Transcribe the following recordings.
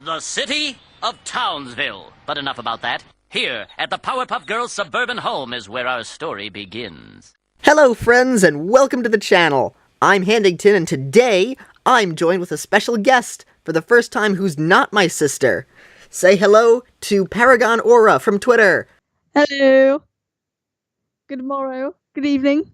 The city of Townsville. But enough about that. Here, at the Powerpuff Girls suburban home is where our story begins. Hello friends, and welcome to the channel. I'm Handington, and today, I'm joined with a special guest, for the first time who's not my sister. Say hello to Paragon Aura from Twitter. Hello. Good morrow. Good evening.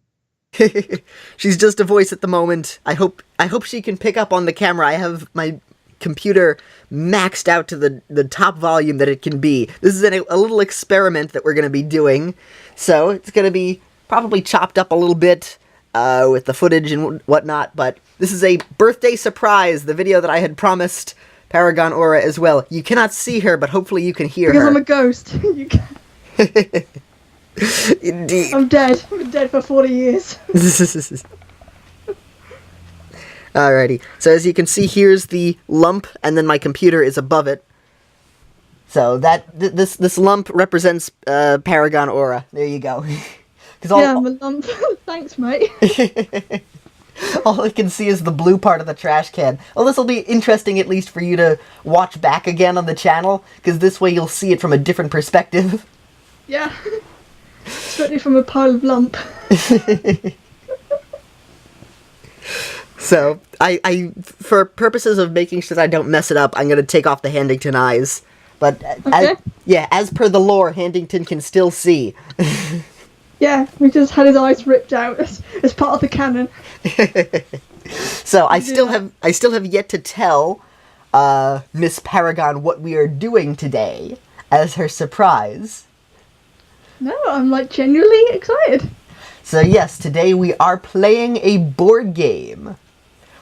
She's just a voice at the moment. I hope she can pick up on the camera. I have my computer maxed out to the top volume that it can be. This is a little experiment that we're going to be doing, so it's going to be probably chopped up a little bit with the footage and whatnot, but this is a birthday surprise, the video that I had promised Paragon Aura as well. You cannot see her, but hopefully you can hear because her. I'm a ghost. You can. Indeed. I'm dead. I've been dead for 40 years. Alrighty, so as you can see, here's the lump, and then my computer is above it. So this lump represents Paragon Aura. There you go. Yeah, I'm a lump. Thanks, mate. All I can see is the blue part of the trash can. Well, this will be interesting, at least for you to watch back again on the channel, because this way you'll see it from a different perspective. Yeah. Especially from a pile of lump. So, I for purposes of making sure that I don't mess it up, I'm going to take off the Handington eyes. But, okay. as per the lore, Handington can still see. Yeah, we just had his eyes ripped out as part of the canon. So, I still have yet to tell Miss Paragon what we are doing today as her surprise. No, I'm like genuinely excited. So yes, today we are playing a board game.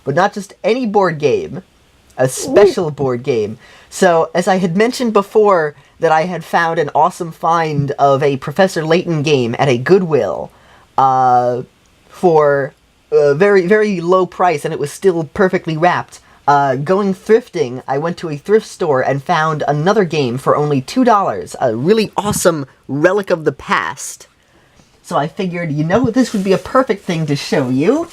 But not just any board game, a special board game. So, as I had mentioned before, that I had found an awesome find of a Professor Layton game at a Goodwill for a very, very low price, and it was still perfectly wrapped. Going thrifting, I went to a thrift store and found another game for only $2, a really awesome relic of the past. So I figured, this would be a perfect thing to show you,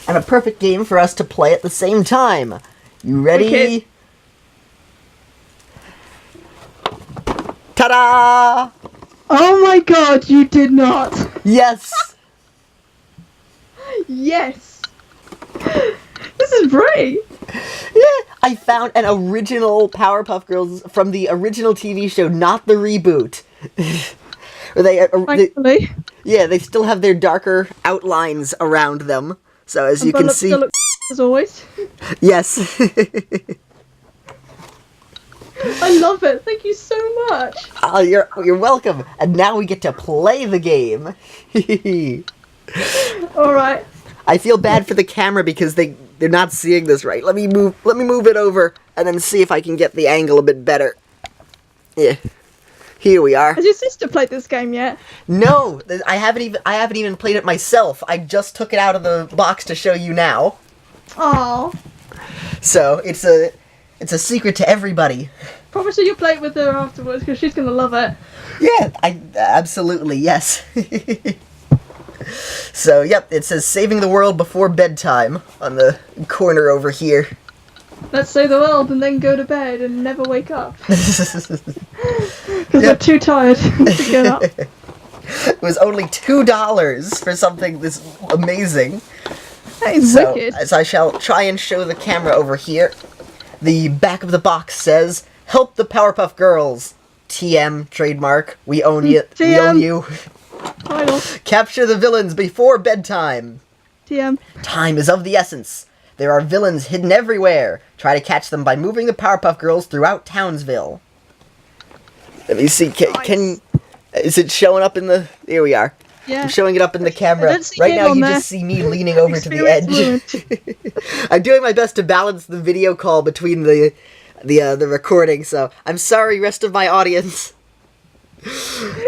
and a perfect game for us to play at the same time. You ready? Okay. Ta-da! Oh my god, you did not! Yes! Yes! This is great! Yeah, I found an original Powerpuff Girls from the original TV show, not the reboot. Thankfully. Yeah, they still have their darker outlines around them. So as you can see, as always. Yes. I love it. Thank you so much. Oh, you're welcome. And now we get to play the game. All right. I feel bad for the camera because they're not seeing this right. Let me move it over and then see if I can get the angle a bit better. Yeah. Here we are. Has your sister played this game yet? No, I haven't even played it myself. I just took it out of the box to show you now. Oh. So it's a secret to everybody. Promise you'll play it with her afterwards because she's gonna love it. Yeah, absolutely, yes. So, yep, it says saving the world before bedtime on the corner over here. Let's save the world and then go to bed and never wake up. Because we're too tired to get up. It was only $2 for something this amazing. That is wicked. As I shall try and show the camera over here, the back of the box says, "Help the Powerpuff Girls. TM, trademark. We own you. TM. We own you. Title. Capture the villains before bedtime. TM. Time is of the essence. There are villains hidden everywhere. Try to catch them by moving the Powerpuff Girls throughout Townsville." Let me see. Is it showing up in the... Here we are. Yeah. I'm showing it up in the camera. Right now you just see me leaning over to the edge. I'm doing my best to balance the video call between the recording, so I'm sorry, rest of my audience.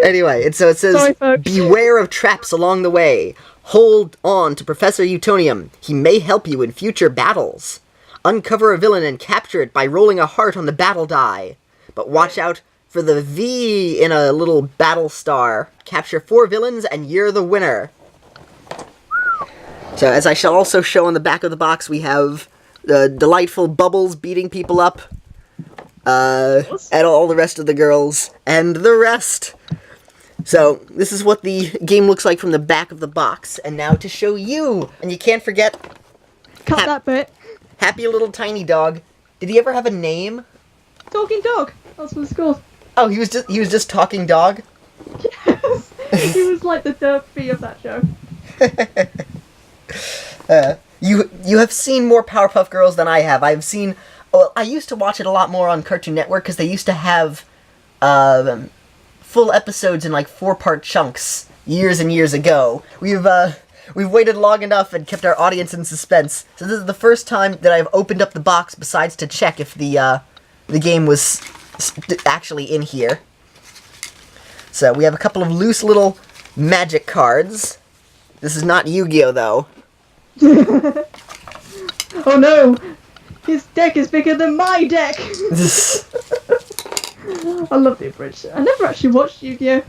Anyway, so it says, sorry, beware of traps along the way. Hold on to Professor Utonium. He may help you in future battles. Uncover a villain and capture it by rolling a heart on the battle die. But watch out for the V in a little battle star. Capture 4 villains and you're the winner. So, as I shall also show on the back of the box, we have delightful bubbles beating people up. and all the rest of the girls, and the rest. So, this is what the game looks like from the back of the box. And now to show you, and you can't forget... Cut that bit. Happy little tiny dog. Did he ever have a name? Talking dog. That's what it's called. Oh, he was just talking dog? Yes. He was like the Derpy of that show. You have seen more Powerpuff Girls than I have. I've seen... Well, I used to watch it a lot more on Cartoon Network because they used to have full episodes in like 4-part chunks years and years ago. We've waited long enough and kept our audience in suspense. So this is the first time that I've opened up the box besides to check if the game was actually in here. So we have a couple of loose little magic cards. This is not Yu-Gi-Oh though. Oh no! His deck is bigger than my deck! I love the abridged. I never actually watched Yu-Gi-Oh!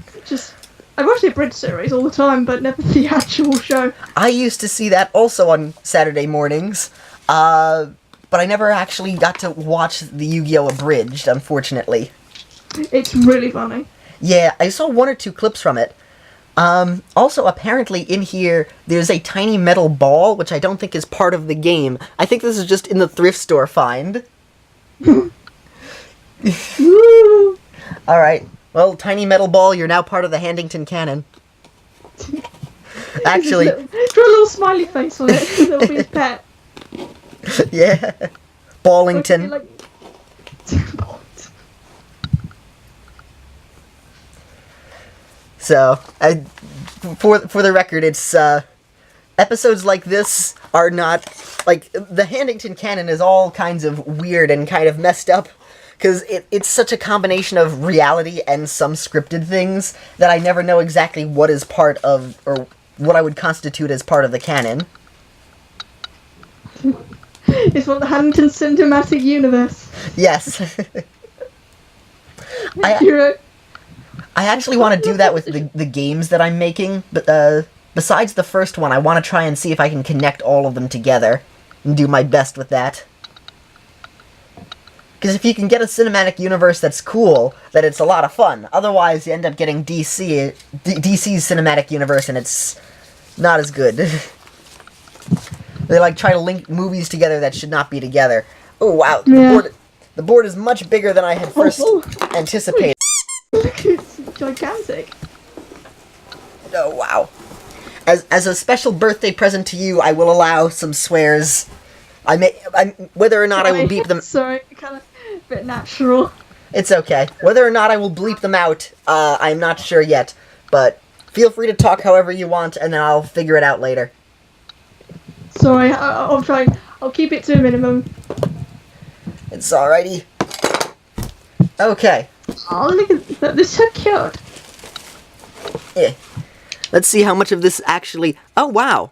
I watch the abridged series all the time, but never the actual show. I used to see that also on Saturday mornings, but I never actually got to watch the Yu-Gi-Oh! Abridged, unfortunately. It's really funny. Yeah, I saw 1 or 2 clips from it. Also, apparently in here, there's a tiny metal ball, which I don't think is part of the game. I think this is just in the thrift store find. Alright, well, tiny metal ball, you're now part of the Handington canon. Actually... Draw a little smiley face on it, it'll be his pet. Yeah. Ballington. So, for the record, it's, episodes like this are not, like, the Handington canon is all kinds of weird and kind of messed up, because it's such a combination of reality and some scripted things that I never know exactly what is part of, or what I would constitute as part of the canon. It's what the Handington Cinematic Universe. Yes. I actually want to do that with the games that I'm making, but besides the first one, I want to try and see if I can connect all of them together and do my best with that. Because if you can get a cinematic universe that's cool, then it's a lot of fun. Otherwise, you end up getting DC's cinematic universe, and it's not as good. They like try to link movies together that should not be together. Oh wow, yeah. The board is much bigger than I had first anticipated. It's gigantic. Oh wow. As a special birthday present to you, I will allow some swears. Whether or not I will beep them. Sorry, kind of a bit natural. It's okay. Whether or not I will bleep them out, I'm not sure yet. But feel free to talk however you want, and then I'll figure it out later. Sorry, I'll try. I'll keep it to a minimum. It's alrighty. Okay. Oh, look at that! They're so cute. Yeah. Let's see how much of this actually... Oh, wow.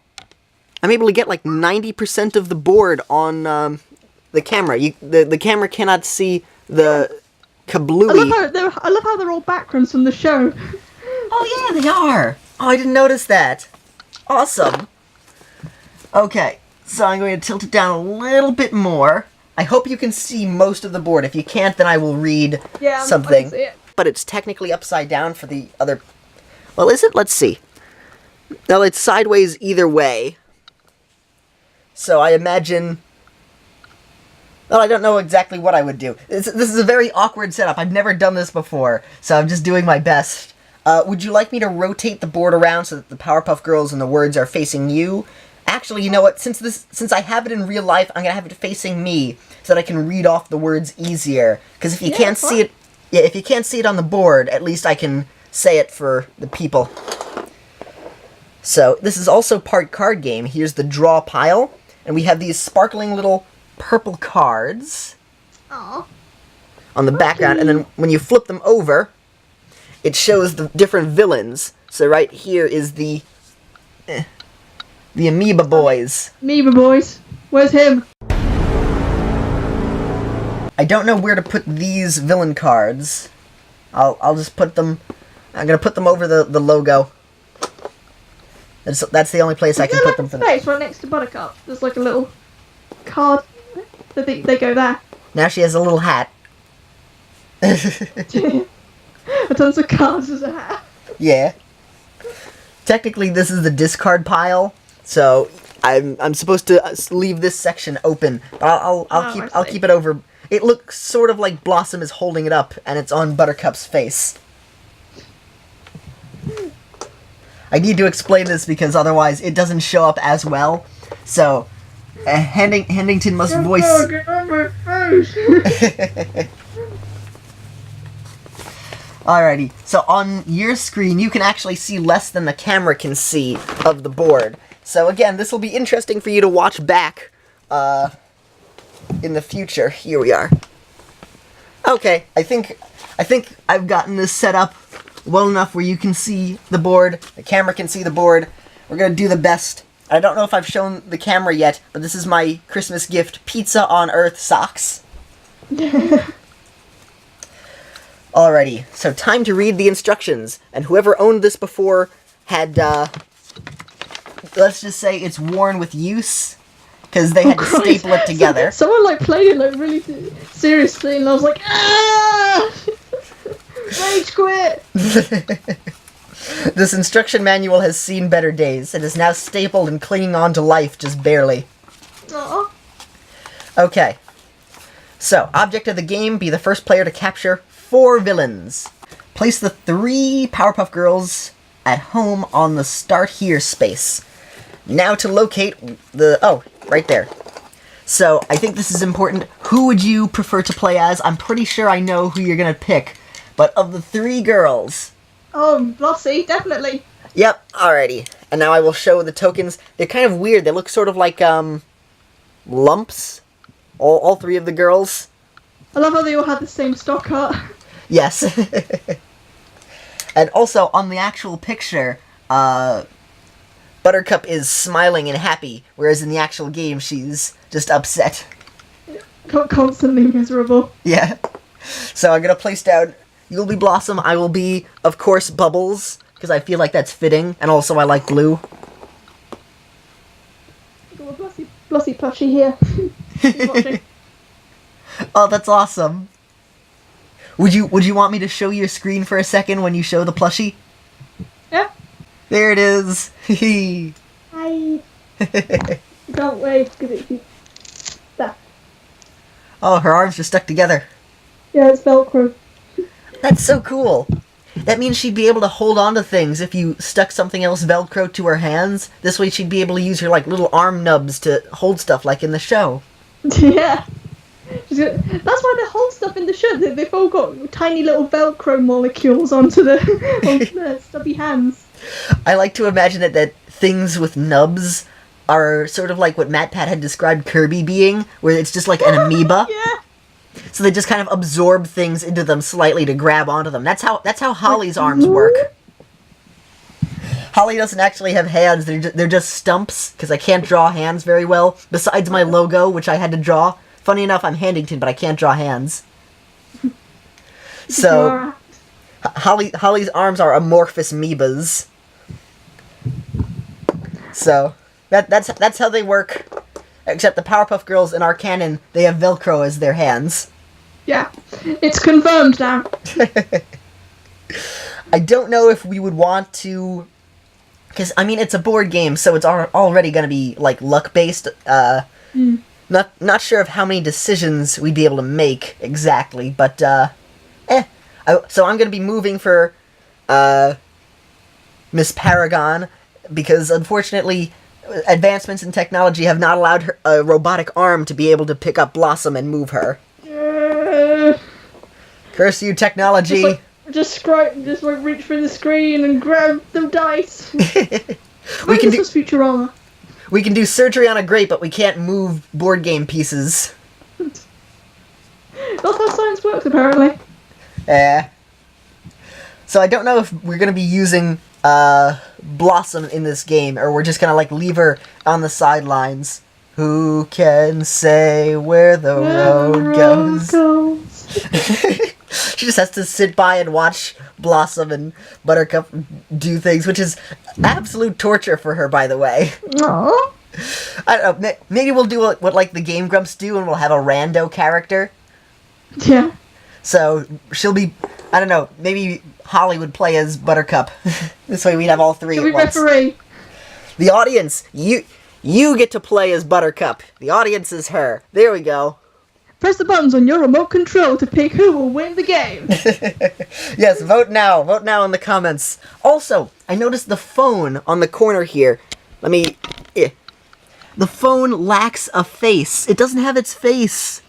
I'm able to get like 90% of the board on the camera. The camera cannot see the kablooey. I love how they're all backgrounds from the show. Oh, yeah, they are. Oh, I didn't notice that. Awesome. Okay, so I'm going to tilt it down a little bit more. I hope you can see most of the board. If you can't, then I will read something. I can see it. But it's technically upside down for the other... Well, is it? Let's see. Well, it's sideways either way. So I imagine... Well, I don't know exactly what I would do. This is a very awkward setup. I've never done this before, so I'm just doing my best. Would you like me to rotate the board around so that the Powerpuff Girls and the words are facing you? Actually, you know what? Since I have it in real life, I'm gonna have it facing me so that I can read off the words easier. Because if you can't see it, if you can't see it on the board, at least I can say it for the people. So this is also part card game. Here's the draw pile, and we have these sparkling little purple cards on the background, and then when you flip them over, it shows the different villains. So right here is the Amoeba Boys. Amoeba Boys. Where's him? I don't know where to put these villain cards. I'll just put them... I'm gonna put them over the logo. That's the only place I can put them for space right next to Buttercup. There's like a little card that they go there. Now she has a little hat. Tons of cards as a hat. Yeah. Technically, this is the discard pile, so I'm supposed to leave this section open. But I'll keep it over. It looks sort of like Blossom is holding it up, and it's on Buttercup's face. I need to explain this because otherwise it doesn't show up as well. So, Handington must voice. Get on my face. Alrighty, so on your screen you can actually see less than the camera can see of the board. So again, this will be interesting for you to watch back in the future. Here we are. Okay, I think I've gotten this set up well enough where you can see the board, the camera can see the board. We're gonna do the best. I don't know if I've shown the camera yet, but this is my Christmas gift, Pizza on Earth socks. Alrighty, so time to read the instructions. And whoever owned this before had, let's just say it's worn with use, because they had to staple it together. Someone, like, played it, like, really seriously, and I was like, ah! Rage quit! This instruction manual has seen better days. It is now stapled and clinging on to life, just barely. Aww. Okay. So, object of the game, be the first player to capture 4 villains. Place the 3 Powerpuff Girls at home on the Start Here space. Now to locate the... Oh, right there. So, I think this is important. Who would you prefer to play as? I'm pretty sure I know who you're gonna pick. But of the 3 girls... Oh, Flossie, definitely. Yep, alrighty. And now I will show the tokens. They're kind of weird. They look sort of like, lumps. All 3 of the girls. I love how they all had the same stock art. Yes. And also, on the actual picture, Buttercup is smiling and happy, whereas in the actual game, she's just upset. Constantly miserable. Yeah. So I'm gonna place down... You'll be Blossom, I will be, of course, Bubbles, because I feel like that's fitting, and also I like blue. Got a Blossie plushie here. He's watching. Oh, that's awesome. Would you want me to show your screen for a second when you show the plushie? Yeah. There it is. Hee. Hi. Can't wait, because it's stuck. Oh, her arms are stuck together. Yeah, it's Velcro. That's so cool. That means she'd be able to hold on to things if you stuck something else Velcro to her hands. This way she'd be able to use her, like, little arm nubs to hold stuff like in the show. Yeah. That's why they hold stuff in the show. They've all got tiny little Velcro molecules onto the stubby hands. I like to imagine that things with nubs are sort of like what MatPat had described Kirby being, where it's just like an amoeba. Yeah. So they just kind of absorb things into them slightly to grab onto them. That's how Holly's arms work. Holly doesn't actually have hands, they're just stumps, because I can't draw hands very well, besides my logo, which I had to draw. Funny enough, I'm Handington, but I can't draw hands. So, Holly's arms are amorphous amoebas. So, that's how they work. Except the Powerpuff Girls in our canon, they have Velcro as their hands. Yeah, it's confirmed now. I don't know if we would want to... Because, I mean, it's a board game, so it's already going to be, like, luck-based. Not sure of how many decisions we'd be able to make exactly, but, so I'm going to be moving for, Miss Paragon, because, unfortunately, advancements in technology have not allowed a robotic arm to be able to pick up Blossom and move her. Curse you, technology! Just reach for the screen and grab the dice. We can do Futurama. We can do surgery on a grape, but we can't move board game pieces. That's how science works, apparently. So I don't know if we're gonna be using Blossom in this game, or we're just gonna like leave her on the sidelines. Who can say where the road goes? She just has to sit by and watch Blossom and Buttercup do things, which is absolute torture for her, by the way. Aww. I don't know, maybe we'll do what like the Game Grumps do, and we'll have a rando character. Yeah. So she'll be, I don't know, maybe Holly would play as Buttercup. This way we'd have all three Should at we once. referee? The audience, you get to play as Buttercup. The audience is her. There we go. Press the buttons on your remote control to pick who will win the game. Yes, vote now. Vote now in the comments. Also, I noticed the phone on the corner here. Let me... The phone lacks a face. It doesn't have its face.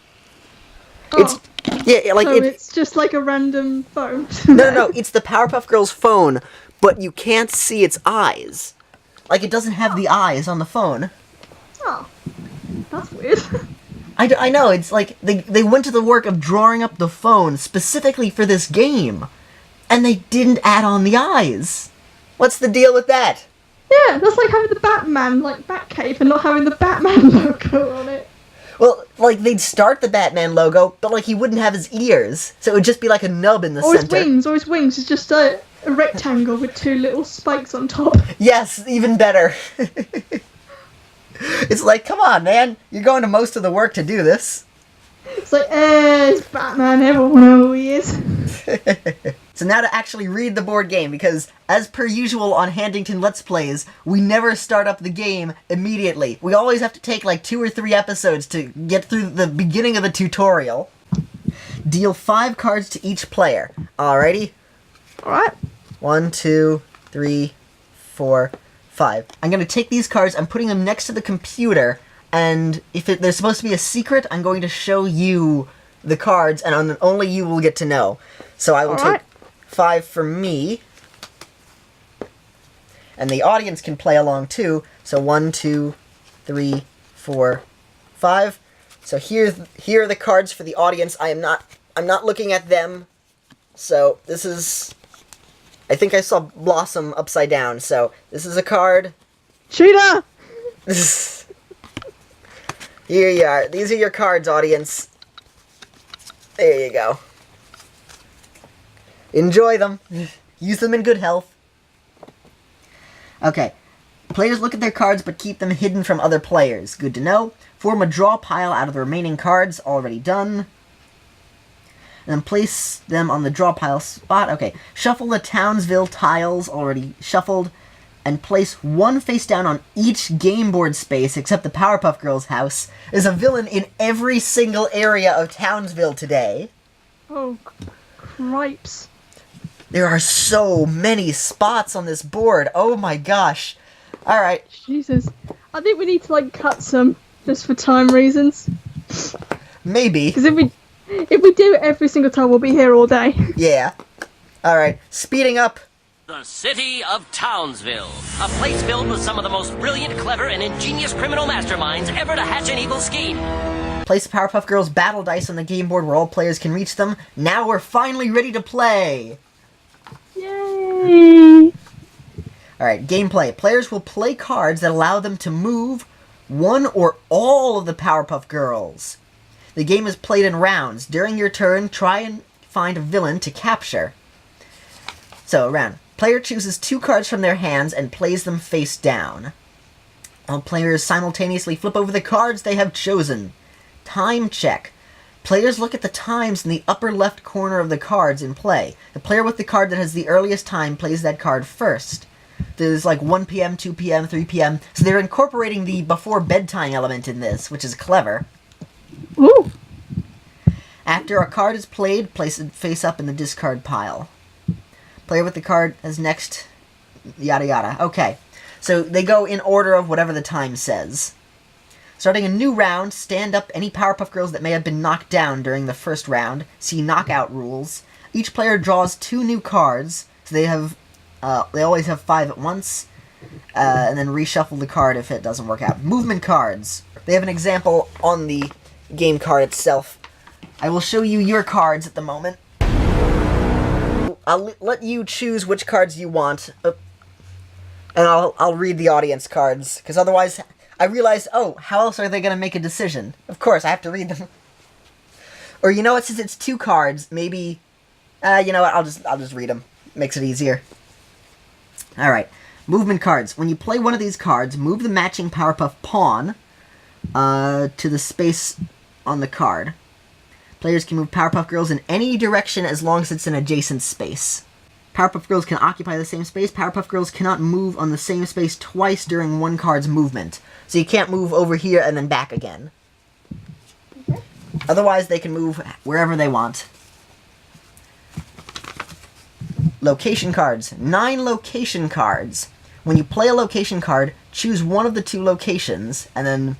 It's... Yeah, like... So it's just like a random phone. No, it's the Powerpuff Girls phone, but you can't see its eyes. Like, it doesn't have the eyes on the phone. Oh, that's weird. I know, it's like, they went to the work of drawing up the phone specifically for this game, and they didn't add on the eyes. What's the deal with that? Yeah, that's like having the Batman, like, Batcave and not having the Batman logo on it. Well, like, they'd start the Batman logo, but, like, he wouldn't have his ears, so it would just be like a nub in the center. Or his wings is just a rectangle with two little spikes on top. Yes, even better. It's like, come on, man. You're going to most of the work to do this. It's like, it's Batman, everyone knows who he is. So now to actually read the board game, because as per usual on Handington Let's Plays, we never start up the game immediately. We always have to take like 2 or 3 episodes to get through the beginning of the tutorial. Deal 5 cards to each player. Alrighty? Alright. 1, 2, 3, 4, 5. I'm going to take these cards, I'm putting them next to the computer, and if they're supposed to be a secret, I'm going to show you the cards, and only you will get to know. So I will take 5 for me, and the audience can play along too. So 1, 2, 3, 4, 5. So here are the cards for the audience. I'm not looking at them. So this is... I think I saw Blossom upside down, so this is a card. Cheetah! Here you are. These are your cards, audience. There you go. Enjoy them. Use them in good health. Okay. Players look at their cards, but keep them hidden from other players. Good to know. Form a draw pile out of the remaining cards. Already done. And then place them on the draw pile spot. Okay. Shuffle the Townsville tiles, already shuffled, and place one face down on each game board space except the Powerpuff Girls house. There's a villain in every single area of Townsville today. Oh, cripes. There are so many spots on this board. Oh my gosh. Alright. Jesus. I think we need to, like, cut some, just for time reasons. Maybe. Because if we do it every single time, we'll be here all day. Yeah. Alright. Speeding up. The city of Townsville. A place filled with some of the most brilliant, clever, and ingenious criminal masterminds ever to hatch an evil scheme. Place Powerpuff Girls battle dice on the game board where all players can reach them. Now we're finally ready to play. Yay! Alright, gameplay. Players will play cards that allow them to move one or all of the Powerpuff Girls. The game is played in rounds. During your turn, try and find a villain to capture. So, round. Player chooses 2 cards from their hands and plays them face down. All players simultaneously flip over the cards they have chosen. Time check. Players look at the times in the upper left corner of the cards in play. The player with the card that has the earliest time plays that card first. There's like 1 p.m., 2 p.m., 3 p.m. So they're incorporating the before bedtime element in this, which is clever. Ooh! After a card is played, place it face up in the discard pile. Player with the card is next, yada yada. Okay, so they go in order of whatever the time says. Starting a new round, stand up any Powerpuff Girls that may have been knocked down during the first round. See knockout rules. Each player draws 2 new cards, so they always have 5 at once, and then reshuffle the card if it doesn't work out. Movement cards. They have an example on the game card itself. I will show you your cards at the moment. I'll let you choose which cards you want, and I'll read the audience cards, because otherwise I realized, oh, how else are they going to make a decision? Of course, I have to read them. Or you know what, since it's 2 cards, maybe, you know what, I'll just read them. Makes it easier. Alright, movement cards. When you play one of these cards, move the matching Powerpuff pawn to the space on the card. Players can move Powerpuff Girls in any direction as long as it's an adjacent space. Powerpuff Girls can occupy the same space. Powerpuff Girls cannot move on the same space twice during one card's movement. So you can't move over here and then back again. Okay. Otherwise, they can move wherever they want. Location cards. 9 location cards. When you play a location card, choose one of the 2 locations, and then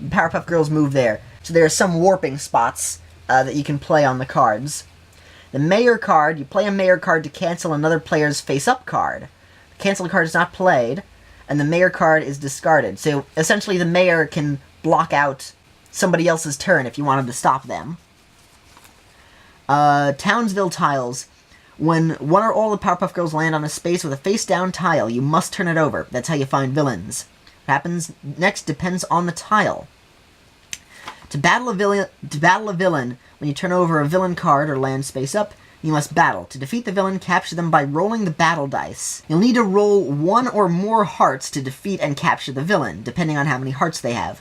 Powerpuff Girls move there. So there are some warping spots that you can play on the cards. The Mayor card, you play a Mayor card to cancel another player's face-up card. The canceled card is not played, and the Mayor card is discarded. So essentially the Mayor can block out somebody else's turn if you wanted to stop them. Townsville tiles. When one or all the Powerpuff Girls land on a space with a face-down tile, you must turn it over. That's how you find villains. What happens next depends on the tile. To battle a villain, when you turn over a villain card or land space up, you must battle. To defeat the villain, capture them by rolling the battle dice. You'll need to roll 1 or more hearts to defeat and capture the villain, depending on how many hearts they have.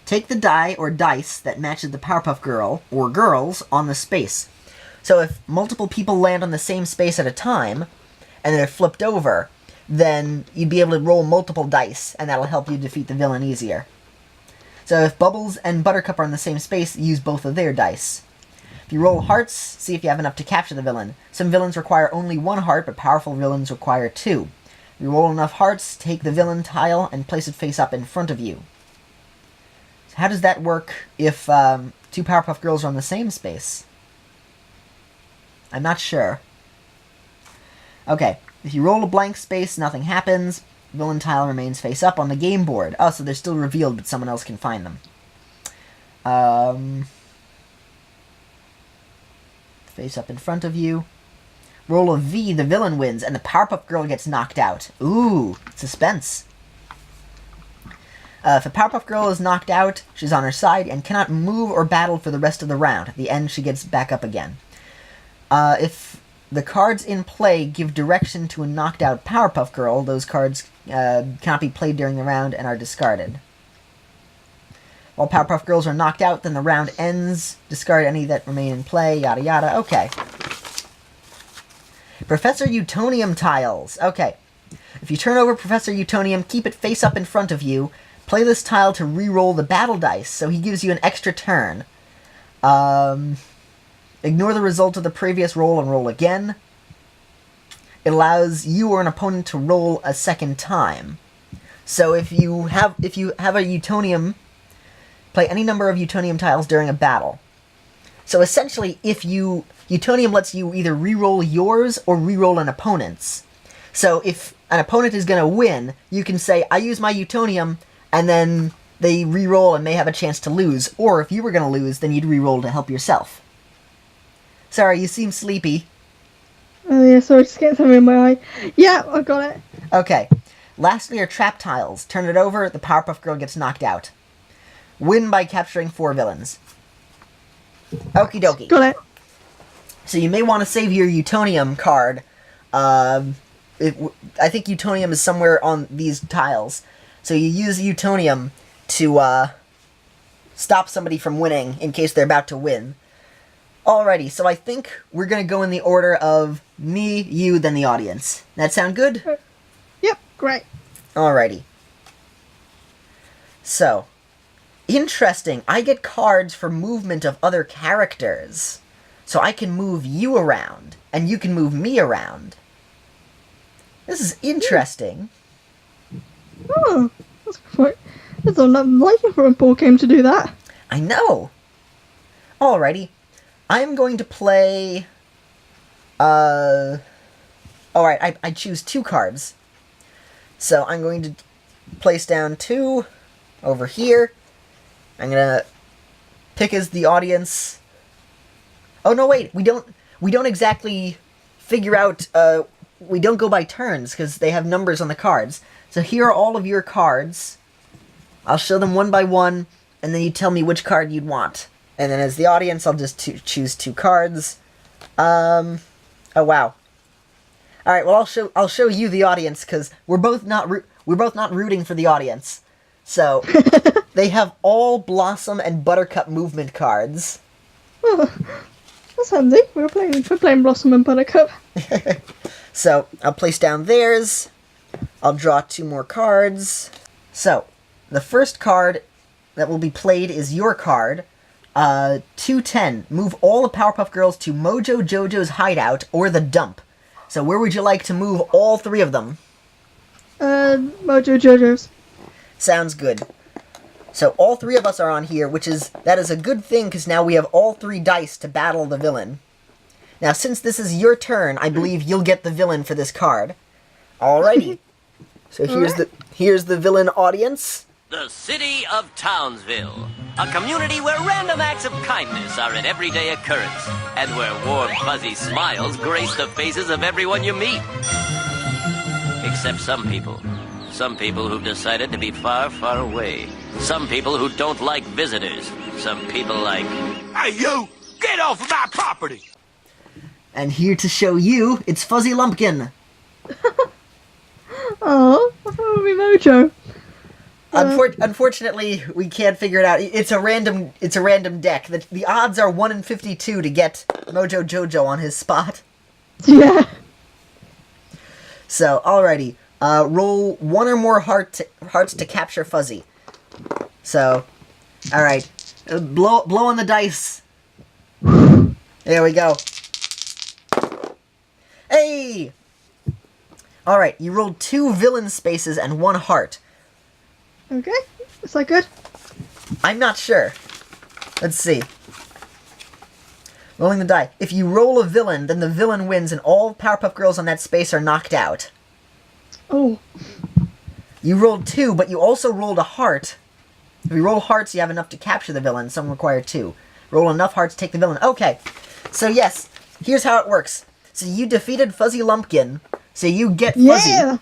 Take the die or dice that matches the Powerpuff Girl, or girls, on the space. So if multiple people land on the same space at a time, and they're flipped over, then you'd be able to roll multiple dice, and that'll help you defeat the villain easier. So if Bubbles and Buttercup are in the same space, use both of their dice. If you roll hearts, see if you have enough to capture the villain. Some villains require only 1 heart, but powerful villains require 2. If you roll enough hearts, take the villain tile and place it face up in front of you. So how does that work if 2 Powerpuff Girls are on the same space? I'm not sure. Okay, if you roll a blank space, nothing happens. Villain tile remains face up on the game board. Oh, so they're still revealed, but someone else can find them. Face up in front of you. Roll a V, the villain wins, and the Powerpuff Girl gets knocked out. Ooh, suspense. If a Powerpuff Girl is knocked out, she's on her side and cannot move or battle for the rest of the round. At the end, she gets back up again. If the cards in play give direction to a knocked out Powerpuff Girl, those cards cannot be played during the round and are discarded. While Powerpuff Girls are knocked out, then the round ends. Discard any that remain in play, yada yada. Okay. Professor Utonium tiles. Okay. If you turn over Professor Utonium, keep it face up in front of you. Play this tile to re-roll the battle dice, so he gives you an extra turn. Ignore the result of the previous roll and roll again. It allows you or an opponent to roll a second time. So if you have a Utonium, play any number of Utonium tiles during a battle. So essentially, Utonium lets you either re-roll yours or re-roll an opponent's. So if an opponent is going to win, you can say, I use my Utonium, and then they re-roll and may have a chance to lose. Or if you were going to lose, then you'd re-roll to help yourself. Sorry, you seem sleepy. Oh yeah, sorry, just getting something in my eye. Yeah, I got it. Okay. Lastly are trap tiles. Turn it over, the Powerpuff Girl gets knocked out. Win by capturing 4 villains. Okie dokie. Got it. So you may want to save your Utonium card. I think Utonium is somewhere on these tiles. So you use Utonium to stop somebody from winning in case they're about to win. Alrighty, so I think we're going to go in the order of me, you, then the audience. That sound good? Yep, great. Alrighty. So, interesting. I get cards for movement of other characters. So I can move you around, and you can move me around. This is interesting. Oh, that's quite... That's not like for a board game to do that. I know. Alrighty. I'm going to play... Alright, I choose 2 cards. So I'm going to place down 2 over here. I'm going to pick as the audience... Oh, no, wait. We don't exactly figure out... we don't go by turns, because they have numbers on the cards. So here are all of your cards. I'll show them one by one, and then you tell me which card you'd want. And then as the audience, I'll just choose 2 cards. Oh, wow. Alright, well, I'll show you the audience, because we're both not rooting for the audience. So, they have all Blossom and Buttercup movement cards. Oh, that's handy. We're playing Blossom and Buttercup. So, I'll place down theirs. I'll draw 2 more cards. So, the first card that will be played is your card. 210. Move all the Powerpuff Girls to Mojo Jojo's hideout or the dump. So, where would you like to move all 3 of them? Mojo Jojo's. Sounds good. So all 3 of us are on here, that is a good thing because now we have all 3 dice to battle the villain. Now, since this is your turn, I believe you'll get the villain for this card. Alrighty. So here's the villain audience. The city of Townsville, a community where random acts of kindness are an everyday occurrence, and where warm, fuzzy smiles grace the faces of everyone you meet. Except some people. Some people who've decided to be far, far away. Some people who don't like visitors. Some people like... Hey, you! Get off of my property! And here to show you, it's Fuzzy Lumpkin. Oh, I thought it would be Mojo. Unfortunately, we can't figure it out. It's a random deck. The odds are 1 in 52 to get Mojo Jojo on his spot. Yeah. So, alrighty. Roll 1 or more hearts to capture Fuzzy. So, alright. Blow on the dice. There we go. Hey! Alright, you rolled 2 villain spaces and 1 heart. Okay. Is that good? I'm not sure. Let's see. Rolling the die. If you roll a villain, then the villain wins and all Powerpuff Girls on that space are knocked out. Oh. You rolled 2, but you also rolled a heart. If you roll hearts, you have enough to capture the villain. Some require 2. Roll enough hearts to take the villain. Okay. So yes, here's how it works. So you defeated Fuzzy Lumpkin, so you get Fuzzy. Yeah!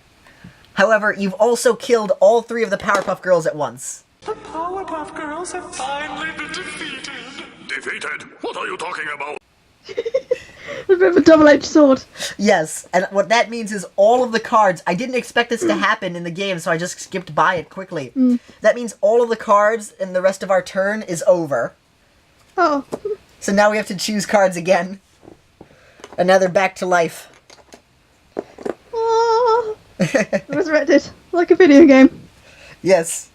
However, you've also killed all 3 of the Powerpuff Girls at once. The Powerpuff Girls have finally been defeated. Defeated? What are you talking about? A bit of a double-edged sword. Yes, and what that means is all of the cards... I didn't expect this to happen in the game, so I just skipped by it quickly. That means all of the cards in the rest of our turn is over. Oh. So now we have to choose cards again. And now they're back to life. Oh. Resurrected. Like a video game. Yes.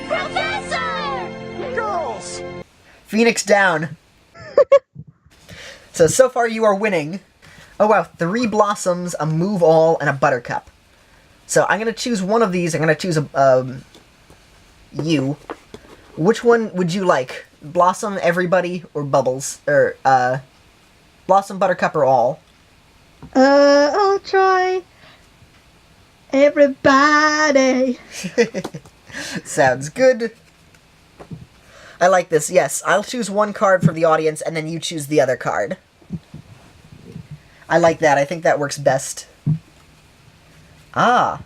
Professor! Girls! Phoenix down. So far you are winning. Oh wow, 3 Blossoms, a Move All, and a Buttercup. So I'm going to choose one of these. I'm going to choose you. Which one would you like? Blossom, Everybody, or Bubbles? Or, Blossom, Buttercup, or all? I'll try Everybody. Sounds good. I like this, yes. I'll choose one card for the audience, and then you choose the other card. I like that. I think that works best. Ah.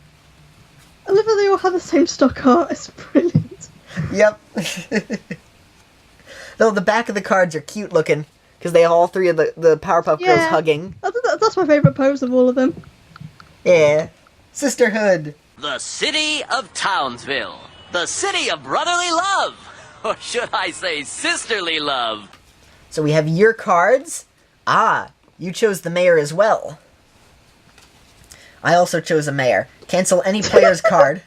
I love that they all have the same stock art. It's brilliant. Yep. Though the back of the cards are cute looking, because they have all 3 of the Powerpuff Girls hugging. That's my favourite pose of all of them. Yeah. Sisterhood. The city of Townsville. The city of brotherly love. Or should I say sisterly love? So we have your cards. Ah, you chose the mayor as well. I also chose a mayor. Cancel any player's card.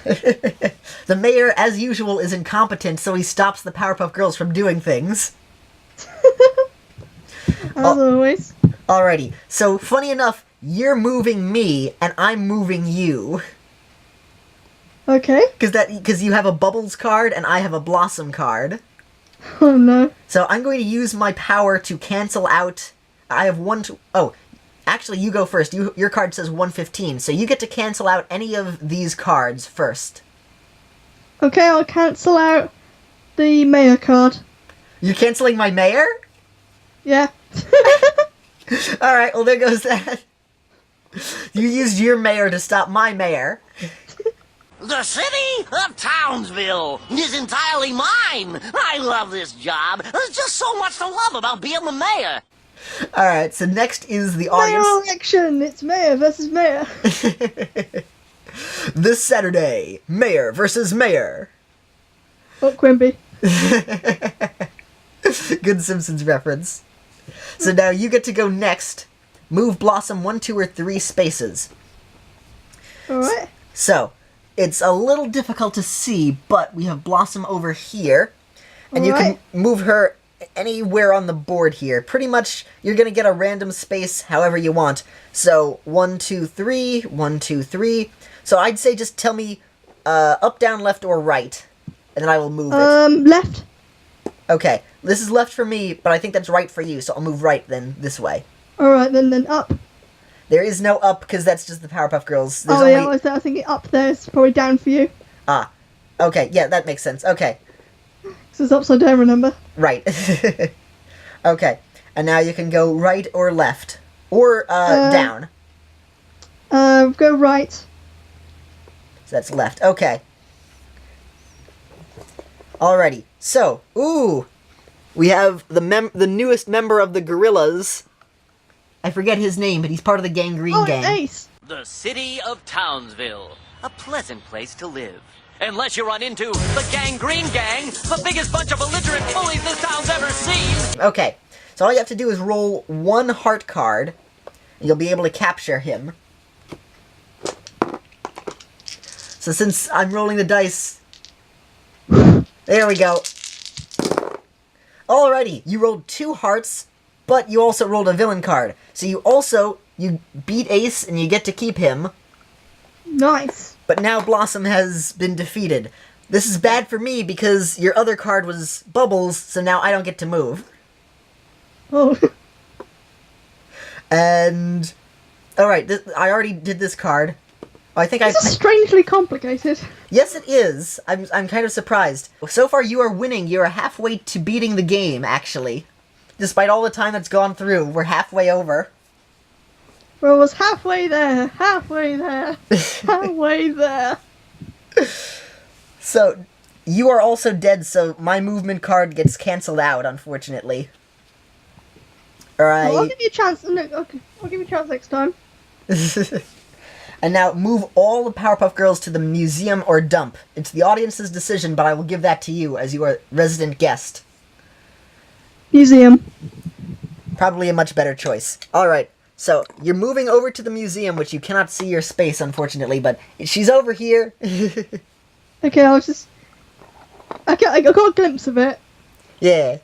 The mayor, as usual, is incompetent, so he stops the Powerpuff Girls from doing things. As always. Alrighty, so funny enough, you're moving me, and I'm moving you. Okay. Because you have a Bubbles card, and I have a Blossom card. Oh no. So I'm going to use my power to cancel out... I have one to... Oh, actually, you go first. Your card says 115, so you get to cancel out any of these cards first. Okay, I'll cancel out the mayor card. You're canceling my mayor? Yeah. Alright, well there goes that. You used your mayor to stop my mayor. The city of Townsville is entirely mine. I love this job. There's just so much to love about being the mayor. Alright, so next is the Mayor audience. election! It's mayor versus mayor. This Saturday, mayor versus mayor. Oh, Quimby. Good Simpsons reference. So now you get to go next. Move Blossom 1, 2, or 3 spaces. Alright. So, it's a little difficult to see, but we have Blossom over here. And you can move her anywhere on the board here. Pretty much, you're going to get a random space however you want. So, 1, 2, 3, 1, 2, 3. So I'd say just tell me up, down, left, or right. And then I will move it. Left. Okay, this is left for me, but I think that's right for you, so I'll move right then this way. Alright, then up. There is no up, because that's just the Powerpuff Girls. There's yeah, I was thinking up there is probably down for you. Ah, okay, yeah, that makes sense. Okay. So it's upside down, remember? Right. Okay, and now you can go right or left. Or, down. Go right. So that's left. Okay. Alrighty. So, ooh, we have the newest member of the Gorillas. I forget his name, but he's part of the Gangrene Gang. Ace. The city of Townsville. A pleasant place to live. Unless you run into the Gangrene Gang, the biggest bunch of belligerent bullies this town's ever seen. Okay, so all you have to do is roll 1 heart card, and you'll be able to capture him. So since I'm rolling the dice... There we go. Alrighty, you rolled 2 hearts, but you also rolled a villain card. So you beat Ace, and you get to keep him. Nice. But now Blossom has been defeated. This is bad for me, because your other card was Bubbles, so now I don't get to move. Oh. And... Alright, I already did this card. I think This is strangely complicated. Yes, it is. I'm kind of surprised. So far, you are winning. You are halfway to beating the game, actually. Despite all the time that's gone through, we're halfway over. Well, it was halfway there. Halfway there. Halfway there. So, you are also dead, so my movement card gets cancelled out, unfortunately. Alright. Well, I'll give you a chance. No, okay. I'll give you a chance next time. And now move all the Powerpuff Girls to the museum or dump. It's the audience's decision, but I will give that to you as your resident guest. Museum. Probably a much better choice. Alright, so you're moving over to the museum, which you cannot see your space, unfortunately, but she's over here. Okay, I got a glimpse of it. Yeah.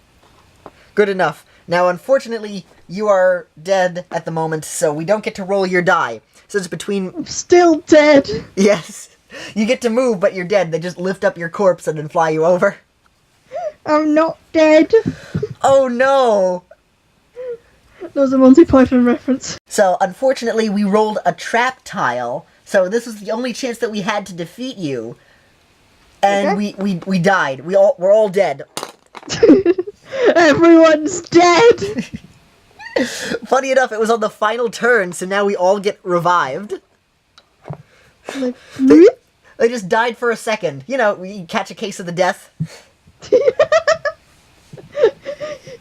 Good enough. Now, unfortunately, you are dead at the moment, so we don't get to roll your die. So it's between... I'm still dead. Yes. You get to move, but you're dead. They just lift up your corpse and then fly you over. I'm not dead. Oh, no. That was a Monty Python reference. So, unfortunately, we rolled a trap tile, so this was the only chance that we had to defeat you. And Okay. we died. We're all dead. Everyone's dead. Funny enough, it was on the final turn, so now we all get revived. Like, They just died for a second. You know, we catch a case of the death.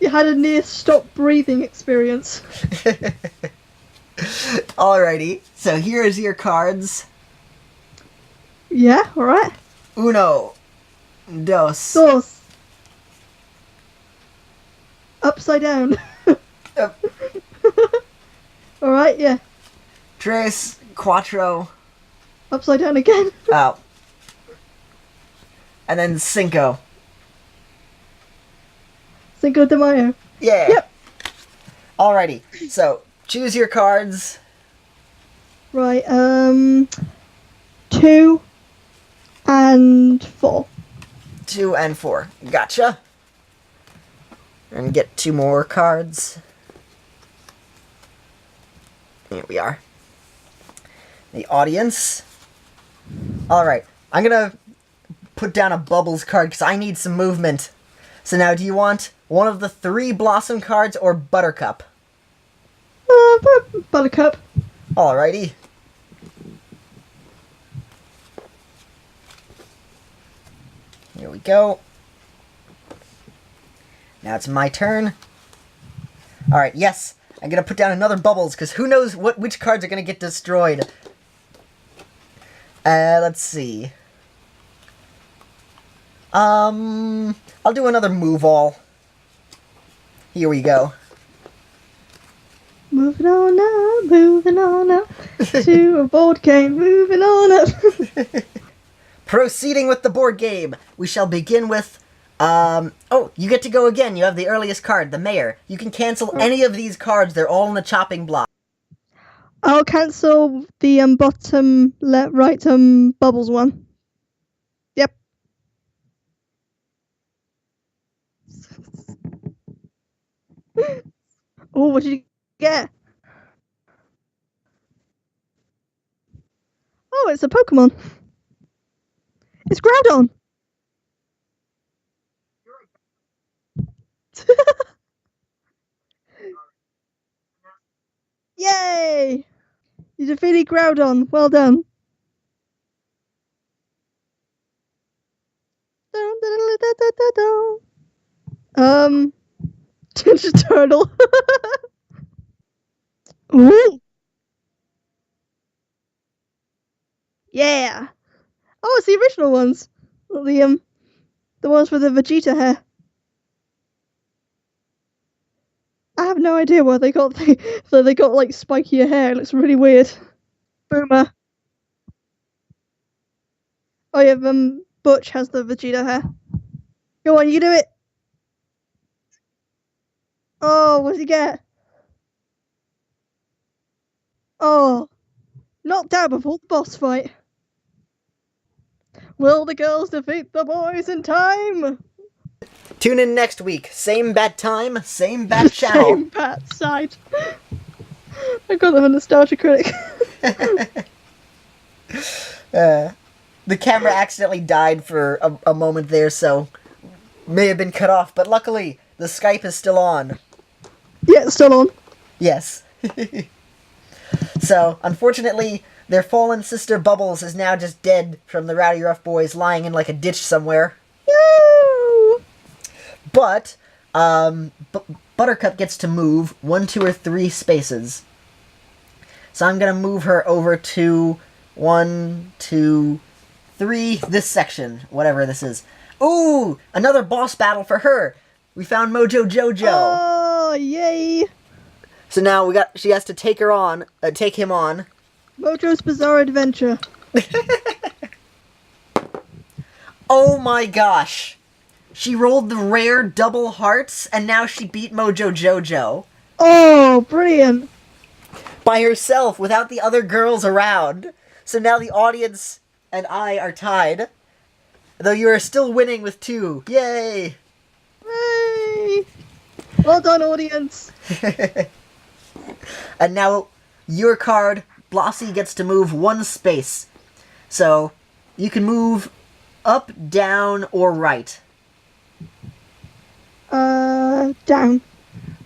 You had a near stop breathing experience. Alrighty, so here is your cards. Yeah, alright. Uno. Dos. Sauce. Upside down. Alright, yeah. Tres. Cuatro. Upside down again. Oh. And then Cinco. Cinco de Mayo. Yeah. Yep. Alrighty, so choose your cards. Right, 2 and 4. 2 and 4. Gotcha. And get 2 more cards. Here we are. The audience. Alright, I'm gonna put down a Bubbles card because I need some movement. So now, do you want one of the 3 Blossom cards or Buttercup? Buttercup. Alrighty. Here we go. Now it's my turn. Alright, yes. I'm gonna put down another Bubbles, because who knows which cards are gonna get destroyed. Let's see. I'll do another move all. Here we go. Moving on up to a board game. Moving on up. Proceeding with the board game, we shall begin with, oh, you get to go again. You have the earliest card, the mayor. You can cancel any of these cards. They're all in the chopping block. I'll cancel the bottom left right bubbles one. Yep. Oh, what did you get? Oh, it's a Pokemon. It's Groudon. Yay! You defeated Groudon. Well done. Ginger Turtle. Ooh. Yeah. Oh, it's the original ones. The ones with the Vegeta hair. I have no idea why they got they got like spikier hair. It looks really weird. Boomer. Oh yeah, Butch has the Vegeta hair. Go on, you do it. Oh, what did he get? Oh, knocked out before the boss fight. Will the girls defeat the boys in time? Tune in next week. Same bat time, same bat channel. Same bat side. I got them a nostalgia critic. The camera accidentally died for a moment there, so may have been cut off, but luckily the Skype is still on. Yeah, it's still on. Yes. So, unfortunately, their fallen sister Bubbles is now just dead from the Rowdy Rough Boys lying in like a ditch somewhere. Woo! But, Buttercup gets to move 1, 2, or 3 spaces. So I'm gonna move her over to 1, 2, 3, this section, whatever this is. Ooh! Another boss battle for her! We found Mojo Jojo! Oh, yay! So now she has to take him on. Mojo's Bizarre Adventure. Oh my gosh! She rolled the rare double hearts, and now she beat Mojo Jojo. Oh, brilliant! By herself, without the other girls around. So now the audience and I are tied. Though you are still winning with 2. Yay! Yay! Well done, audience! And now, your card, Blossy, gets to move 1 space. So, you can move up, down, or right. Down.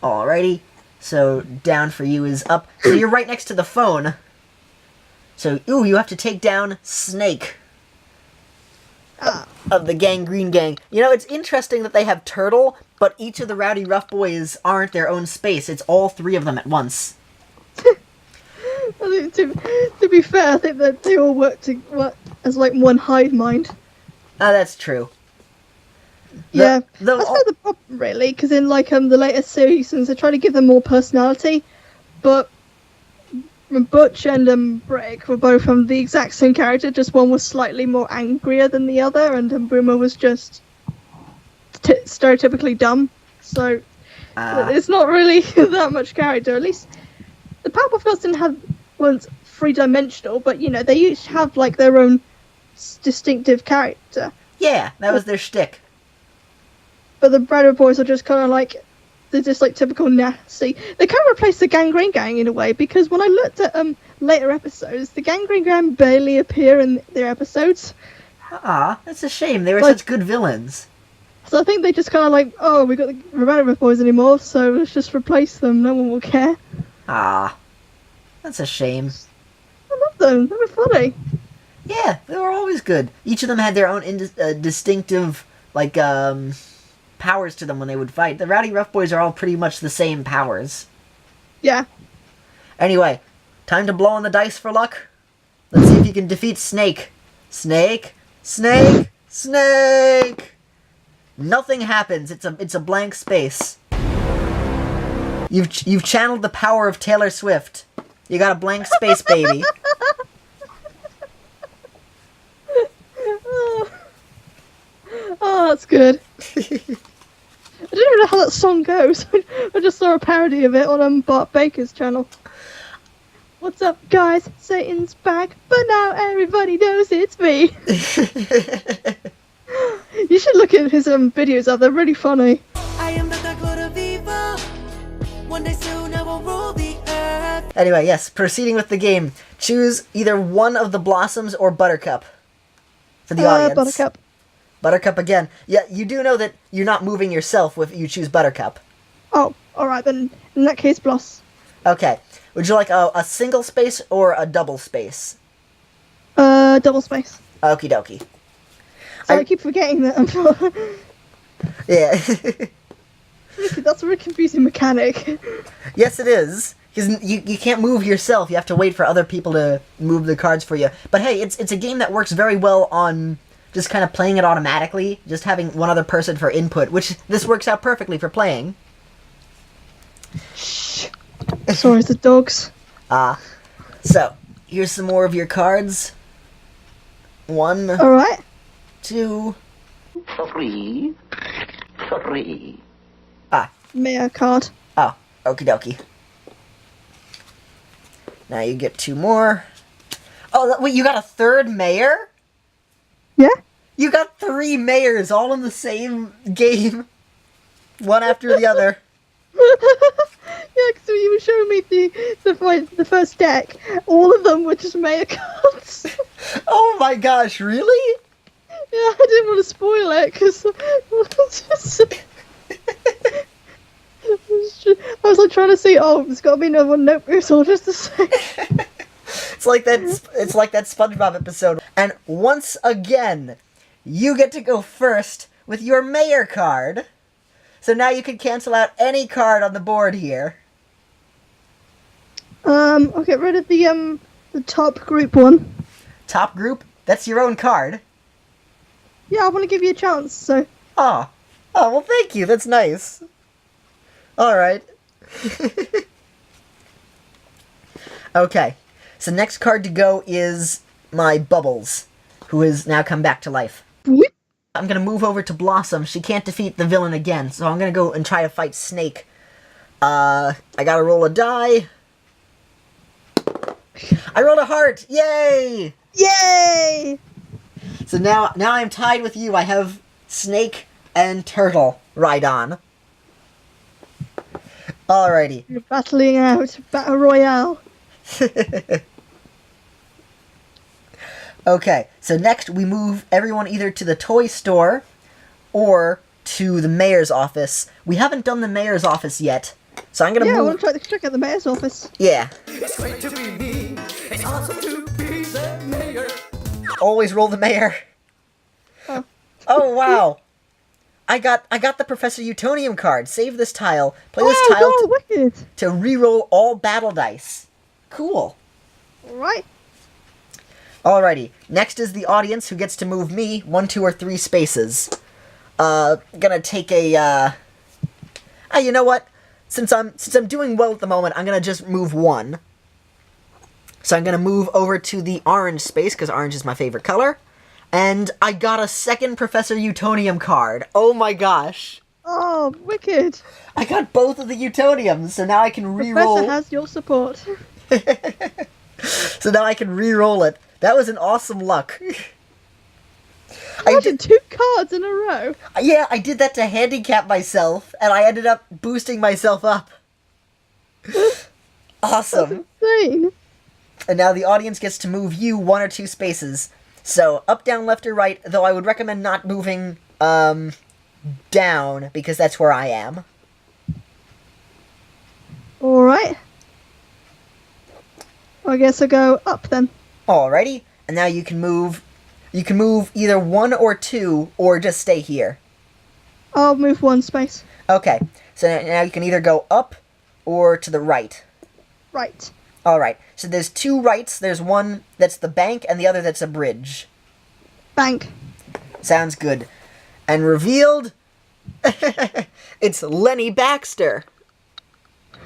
Alrighty. So, down for you is up. So you're right next to the phone. So, ooh, you have to take down Snake. Of the Gangrene Gang. You know, it's interesting that they have Turtle, but each of the Rowdy Rough Boys aren't their own space. It's all 3 of them at once. I think to be fair, I think that they all work as like one hive mind. That's true. Yeah, that's not the problem really, because in like the later seasons they try to give them more personality, but Butch and Brick were both the exact same character, just one was slightly more angrier than the other, and Boomer was just stereotypically dumb. So it's not really that much character. At least the Powerpuff Girls weren't 3-dimensional, but you know they each have like their own distinctive character. Yeah, that was their shtick. But the Bradley Boys are just kind of like, they're just like typical nasty. They kind of replaced the Gangrene Gang in a way, because when I looked at later episodes, the Gangrene Gang barely appear in their episodes. That's a shame. They were such good villains. So I think they just kind of like, oh, we got the Bradley Boys anymore, so let's just replace them. No one will care. That's a shame. I love them. They were funny. Yeah, they were always good. Each of them had their own distinctive, like, powers to them when they would fight. The Rowdy Rough Boys are all pretty much the same powers. Yeah. Anyway, time to blow on the dice for luck. Let's see if you can defeat Snake. Snake! Snake! Snake! Nothing happens. It's a blank space. You've channeled the power of Taylor Swift. You got a blank space, baby. Oh, that's good. I don't even know how that song goes. I just saw a parody of it on Bart Baker's channel. What's up, guys? Satan's back, but now everybody knows it's me. You should look at his videos up. They're really funny. I am the dark lord of evil. One day soon I will rule the earth. Anyway, yes, proceeding with the game. Choose either one of the Blossoms or Buttercup for the audience. Buttercup. Buttercup again. Yeah, you do know that you're not moving yourself if you choose Buttercup. Oh, alright then. In that case, Bloss. Okay. Would you like a single space or a double space? Double space. Okie dokie. I keep forgetting that. Yeah. That's a really confusing mechanic. Yes, it is. Because you can't move yourself. You have to wait for other people to move the cards for you. But hey, it's a game that works very well on just kind of playing it automatically. Just having one other person for input, which this works out perfectly for playing. Shh. Sorry, it's the dogs. So, here's some more of your cards. 1, Alright. 2, 3. Mayor card. Oh, okie dokie. Now you get 2 more. Oh, wait, you got a third mayor? Yeah? You got 3 mayors all in the same game. One after the other. Yeah, because you were showing me the first deck. All of them were just mayor cards. Oh my gosh, really? Yeah, I didn't want to spoil it because I was like trying to see. Oh, there's got to be another one. Nope, it's all just the same. It's like that SpongeBob episode. And once again, you get to go first with your mayor card. So now you can cancel out any card on the board here. I'll get rid of the top group one. Top group? That's your own card. Yeah, I want to give you a chance, so. Oh, well, thank you. That's nice. Alright. Okay. So next card to go is my Bubbles, who has now come back to life. Whoop. I'm gonna move over to Blossom. She can't defeat the villain again, so I'm gonna go and try to fight Snake. I gotta roll a die. I rolled a heart! Yay! Yay! So now I'm tied with you. I have Snake and Turtle Rhydon. Alrighty. You're battling out. Battle Royale. Okay, so next we move everyone either to the toy store or to the mayor's office. We haven't done the mayor's office yet, so I'm gonna move. Yeah, I want to check out the mayor's office. Yeah. It's great to be me. It's awesome to be the mayor. Always roll the mayor. Oh. Oh wow. I got the Professor Utonium card. Save this tile. Play this tile Oh, wicked. to re-roll all battle dice. Cool. Alright. Alrighty. Next is the audience, who gets to move me 1, 2, or 3 spaces. Gonna take a you know what? Since I'm doing well at the moment, I'm gonna just move 1. So I'm gonna move over to the orange space, because orange is my favorite color. And I got a second Professor Utonium card. Oh my gosh. Oh, wicked. I got both of the Utoniums, so now I can re-roll. Professor has your support. So now I can re-roll it. That was an awesome luck. I did 2 cards in a row. Yeah, I did that to handicap myself, and I ended up boosting myself up. Awesome. That's insane. And now the audience gets to move you 1 or 2 spaces. So, up, down, left, or right, though I would recommend not moving, down, because that's where I am. Alright. I guess I'll go up then. Alrighty, and now you can move either 1 or 2, or just stay here. I'll move 1 space. Okay, so now you can either go up or to the right. Right. Alright, so there's 2 rights. There's one that's the bank, and the other that's a bridge. Bank. Sounds good. And revealed, It's Lenny Baxter.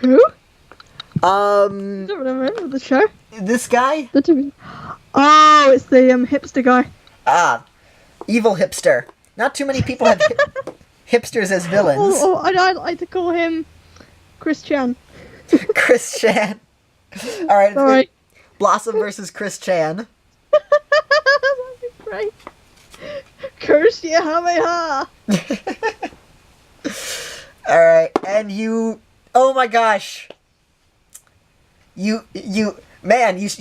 Who? I don't remember the show. This guy? Oh, it's the hipster guy. Ah, evil hipster. Not too many people have hipsters as villains. I'd like to call him Chris Chan. Chris Chan. Alright, Alright. Blossom versus Chris Chan. That'd be great. Curse you, Hameha! Alright, and you... Oh my gosh! You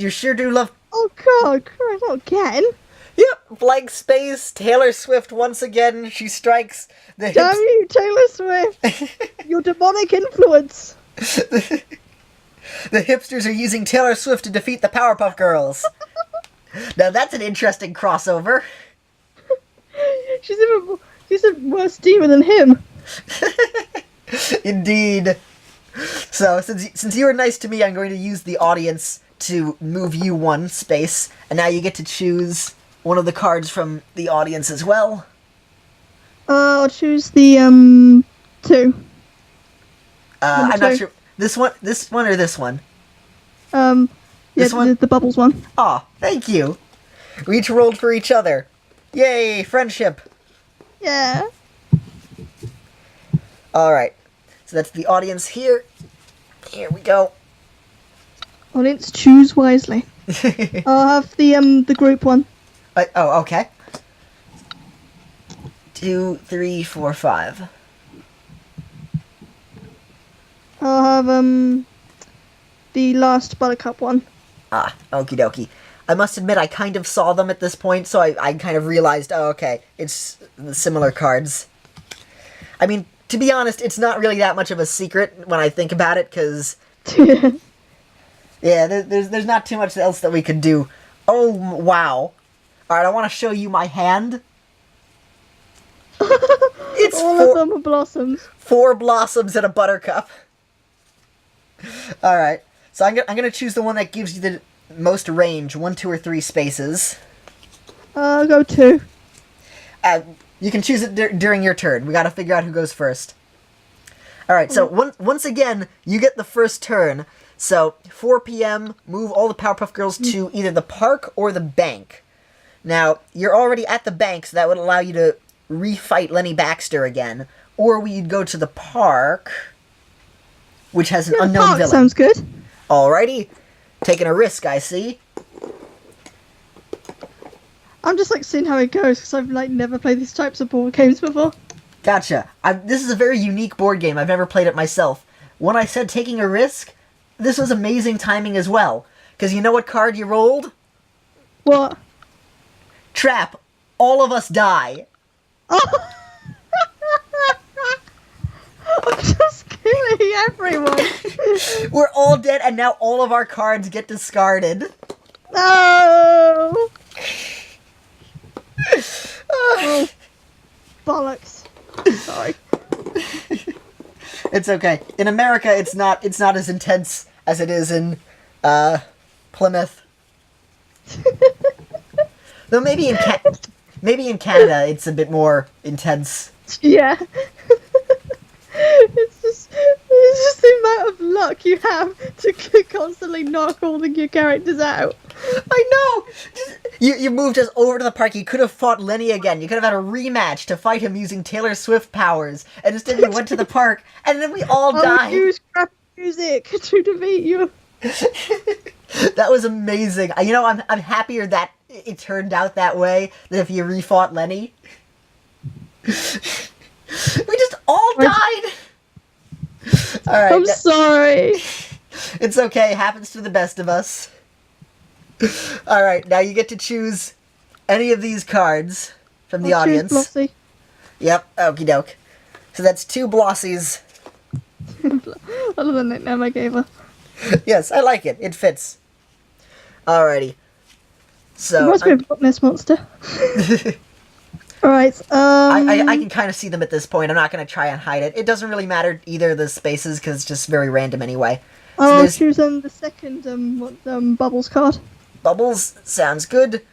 sure do love... Oh god, Christ, not again! Yep, blank space, Taylor Swift once again, she strikes the Damn you, Taylor Swift! Your demonic influence! The hipsters are using Taylor Swift to defeat the Powerpuff Girls. Now that's an interesting crossover. She's a worse demon than him. Indeed. So, since you were nice to me, I'm going to use the audience to move you one space, and now you get to choose one of the cards from the audience as well. I'll choose the, 2. I'm not sure. This one, or this one? This one? The bubbles one. Aw, thank you. We each rolled for each other. Yay, friendship. Yeah. Alright, so that's the audience here. Here we go. Audience, choose wisely. I'll have the group one. Okay. 2, 3, 4, 5. I'll have, the last Buttercup one. Ah, okie dokie. I must admit, I kind of saw them at this point, so I kind of realized, oh, okay, it's similar cards. I mean, to be honest, it's not really that much of a secret when I think about it, because... yeah, there's not too much else that we could do. Oh, wow. Alright, I want to show you my hand. It's All of them are blossoms. 4 blossoms and a buttercup. Alright, so I'm gonna choose the one that gives you the most range, 1, 2, or 3 spaces. I'll go 2. You can choose it during your turn. We gotta figure out who goes first. Alright, so once again, you get the first turn. So, 4 p.m., move all the Powerpuff Girls to either the park or the bank. Now, you're already at the bank, so that would allow you to refight Lenny Baxter again. Or we'd go to the park, which has an unknown park villain. Sounds good. Alrighty. Taking a risk, I see. I'm just seeing how it goes, because I've never played these types of board games before. Gotcha. This is a very unique board game. I've never played it myself. When I said taking a risk, this was amazing timing as well. Because you know what card you rolled? What? Trap. All of us die. Oh. I'm just killing everyone. We're all dead, and now all of our cards get discarded. No. Oh, bollocks. Sorry. It's okay. In America, it's not as intense as it is in Plymouth. Though maybe in Canada, it's a bit more intense. Yeah. It's just the amount of luck you have to constantly knock all of your characters out. I know! You moved us over to the park. You could have fought Lenny again. You could have had a rematch to fight him using Taylor Swift powers. And instead you went to the park, and then we all died. I use crap music to defeat you. That was amazing. You know, I'm happier that it turned out that way than if you refought Lenny. We just all died! Alright. I'm sorry. It's okay. Happens to the best of us. Alright, now you get to choose any of these cards from the audience. Choose Blossy. Yep, okie doke. So that's 2 Blossies. I love the nickname I gave her. Yes, I like it. It fits. Alrighty. So Reminds me of Loch Ness Monster. Alright, I can kind of see them at this point. I'm not going to try and hide it. It doesn't really matter either of the spaces because it's just very random anyway. I'll choose the second Bubbles card. Bubbles sounds good.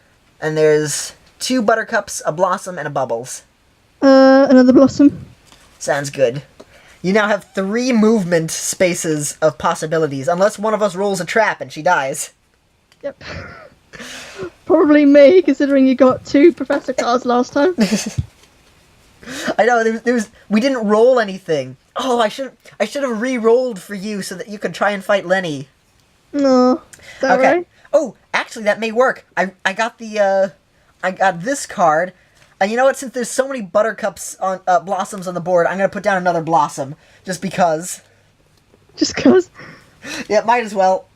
And there's 2 Buttercups, a Blossom, and a Bubbles. Another Blossom. Sounds good. You now have 3 movement spaces of possibilities, unless one of us rolls a trap and she dies. Yep. Probably me, considering you got 2 professor cards last time. I know, we didn't roll anything. Oh, I should have re-rolled for you so that you could try and fight Lenny. No. That Okay. right? Oh, actually, that may work. I got I got this card. And you know what? Since there's so many Buttercups on blossoms on the board, I'm gonna put down another blossom just because. Just cause. Yeah, might as well.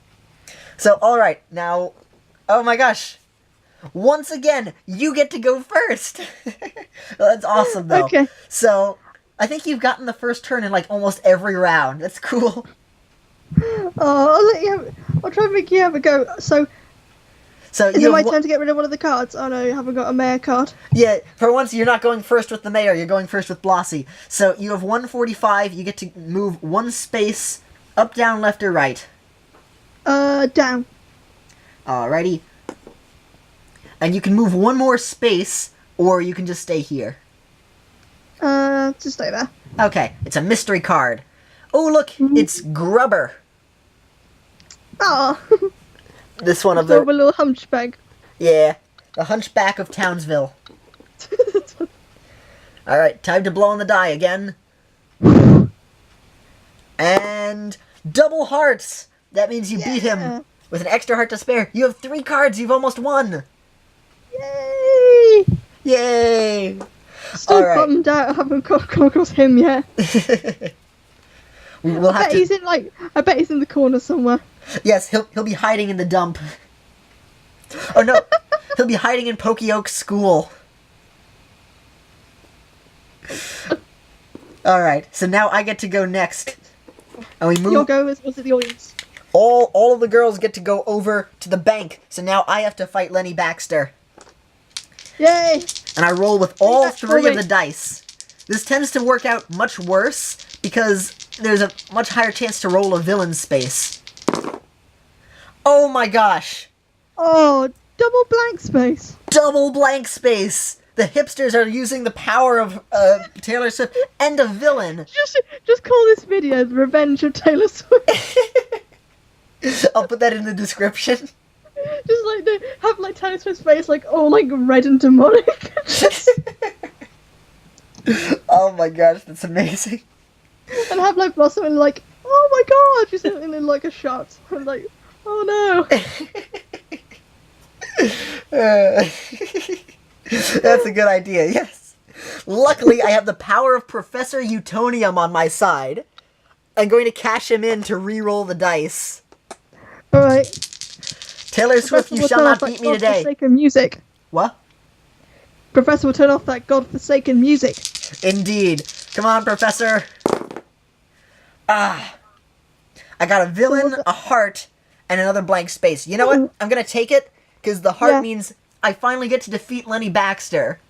So, all right, now. Oh my gosh! Once again, you get to go first. Well, that's awesome, though. Okay. So, I think you've gotten the first turn in like almost every round. That's cool. Oh, I'll try and make you have a go. So is it my turn to get rid of one of the cards? Oh no, you haven't got a mayor card. Yeah, for once you're not going first with the mayor, you're going first with Blossy. So you have 145, you get to move 1 space, up, down, left, or right. Down. Alrighty. And you can move 1 more space, or you can just stay here. Just stay there. Okay, it's a mystery card. Oh look, it's Grubber. Oh. This one of A the... little hunchback. Yeah, the Hunchback of Townsville. Alright, time to blow on the die again. And double hearts! That means you beat him with an extra heart to spare. You have 3 cards, you've almost won! Yay! Yay! Still bummed out I haven't come across him yet. We'll I bet he's in the corner somewhere. Yes, he'll be hiding in the dump. Oh no, he'll be hiding in Pokeoak School. Alright, so now I get to go next. And we move... Your go was it the audience? All of the girls get to go over to the bank, so now I have to fight Lenny Baxter. Yay! And I roll with all 3 of the dice. This tends to work out much worse, because there's a much higher chance to roll a villain space. Oh my gosh! Oh, double blank space. Double blank space! The hipsters are using the power of Taylor Swift and a villain. Just call this video The Revenge of Taylor Swift. I'll put that in the description. Just have Taylor Swift's face all red and demonic. Oh my gosh, that's amazing. And have Blossom and oh my god, just in a shot. And oh no. That's a good idea, yes. Luckily, I have the power of Professor Utonium on my side. I'm going to cash him in to re-roll the dice. Alright. Taylor Swift, you shall not beat me today. Godforsaken music. What? Professor will turn off that godforsaken music. Indeed. Come on, Professor. Ah. I got a villain, a heart, and another blank space. You know what? I'm going to take it, because the heart means I finally get to defeat Lenny Baxter.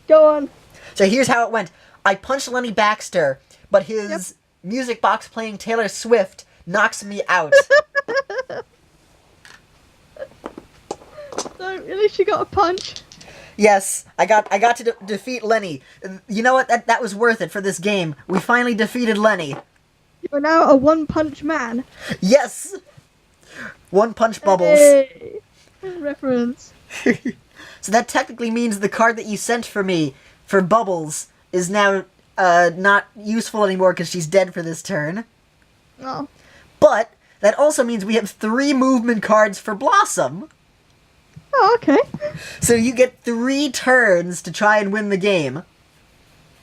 Go on. So here's how it went. I punched Lenny Baxter, but his music box playing Taylor Swift knocks me out. So, at least you got a punch. Yes, I got to defeat Lenny. You know what? That was worth it for this game. We finally defeated Lenny. You're now a one-punch man. Yes! One punch Bubbles. Hey. Reference. So that technically means the card that you sent for me, for Bubbles, is now not useful anymore because she's dead for this turn. Oh. But that also means we have 3 movement cards for Blossom. Oh, okay. So you get 3 turns to try and win the game.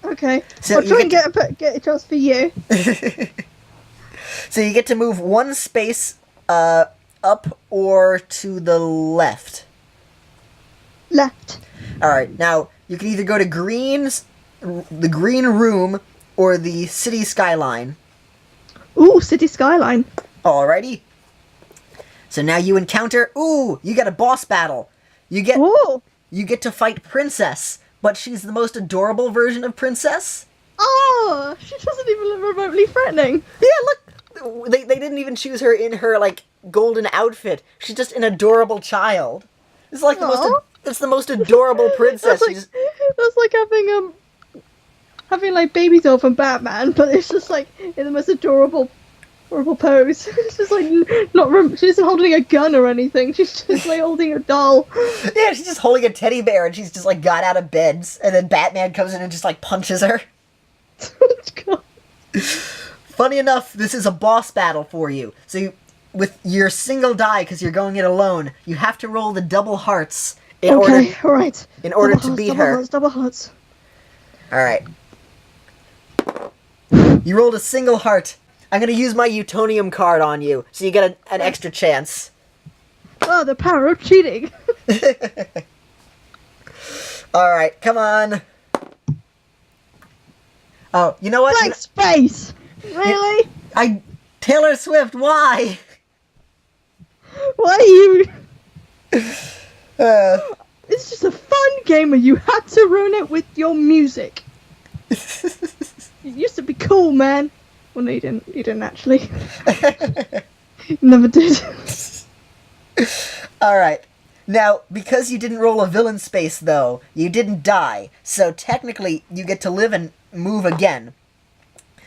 Okay. So I'll try and get a chance for you. So you get to move 1 space up or to the left. Left. Alright, now you can either go to the green room or the city skyline. Ooh, city skyline. Alrighty. So now you encounter... Ooh, you get a boss battle. You get to fight Princess, but she's the most adorable version of Princess. Oh, she doesn't even look remotely threatening. Yeah, look. They didn't even choose her in her, golden outfit. She's just an adorable child. It's the most adorable princess. That's like having having like baby doll from Batman, but it's just like in the most adorable pose. It's just like she isn't holding a gun or anything. She's just like holding a doll. Yeah, she's just holding a teddy bear, and she's just like got out of bed, and then Batman comes in and just like punches her. God. Funny enough, this is a boss battle for you. So with your single die, because you're going it alone, you have to roll the double hearts in order to beat her. Double hearts. All right. You rolled a single heart. I'm gonna use my Utonium card on you, so you get an extra chance. Oh, the power of cheating. Alright, come on. Oh, you know what? Blank space! Really? Taylor Swift, why? Why are you... It's just a fun game and you had to ruin it with your music. You used to be cool, man. Well, no, you didn't. You didn't actually. You never did. Alright. Now, because you didn't roll a villain space, though, you didn't die. So technically, you get to live and move again.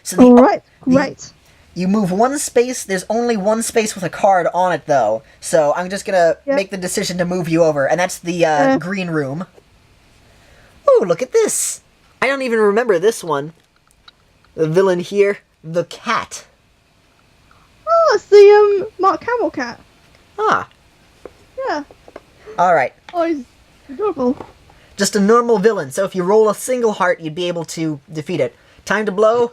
So Alright, great. You move one space. There's only one space with a card on it, though. So I'm just gonna make the decision to move you over. And that's the green room. Ooh, look at this. I don't even remember this one. The villain here. The cat. Oh, it's the Mark Hamill cat. Ah. Yeah. Alright. Oh, he's adorable. Just a normal villain, so if you roll a single heart, you'd be able to defeat it. Time to blow.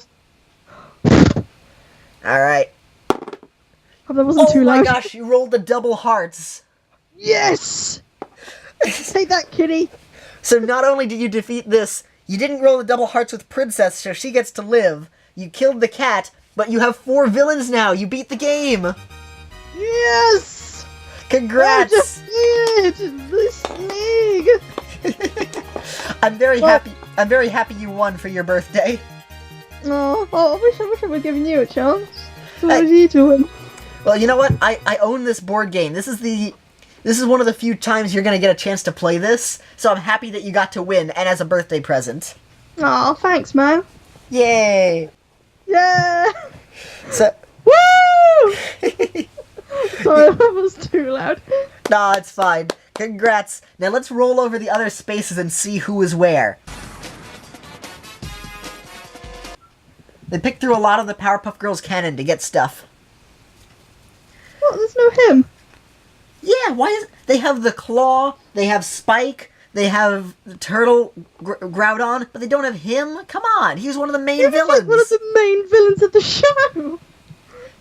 Alright. Hope that wasn't too loud. Oh my gosh, you rolled the double hearts. Yes! Take that, kitty. So not only did you defeat this, you didn't roll the double hearts with Princess, so she gets to live. You killed the cat, but you have 4 villains now. You beat the game. Yes! Congrats! I defeated this league. I'm very happy. I'm very happy you won for your birthday. Oh, I wish I would have given you a chance. What are you doing? Well, you know what? I own this board game. This is one of the few times you're gonna get a chance to play this, so I'm happy that you got to win, and as a birthday present. Oh, thanks, man. Yay! Yeah! So... Woo! Sorry, that was too loud. Nah, it's fine. Congrats. Now let's roll over the other spaces and see who is where. They picked through a lot of the Powerpuff Girls canon to get stuff. What? There's no him. Yeah, why is... They have the Claw, they have Spike, they have the Turtle Groudon, but they don't have him? Come on, he was one of the main villains. Like one of the main villains of the show.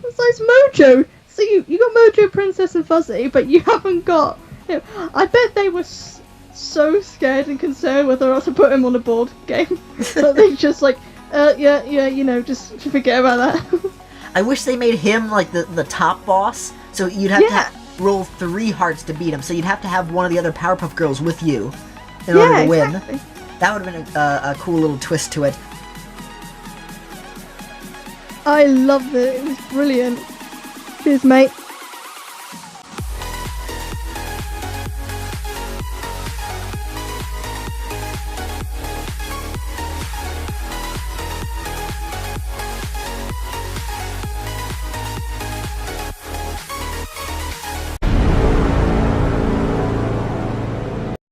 Besides Mojo. So you got Mojo, Princess, and Fuzzy, but you haven't got him. I bet they were so scared and concerned whether or not to put him on a board game that they just like, yeah, you know, just forget about that. I wish they made him like the top boss, so you'd have to roll 3 hearts to beat him, so you'd have to have one of the other Powerpuff Girls with you in order to win. That would have been a cool little twist to it. I loved it. It was brilliant. Cheers, mate.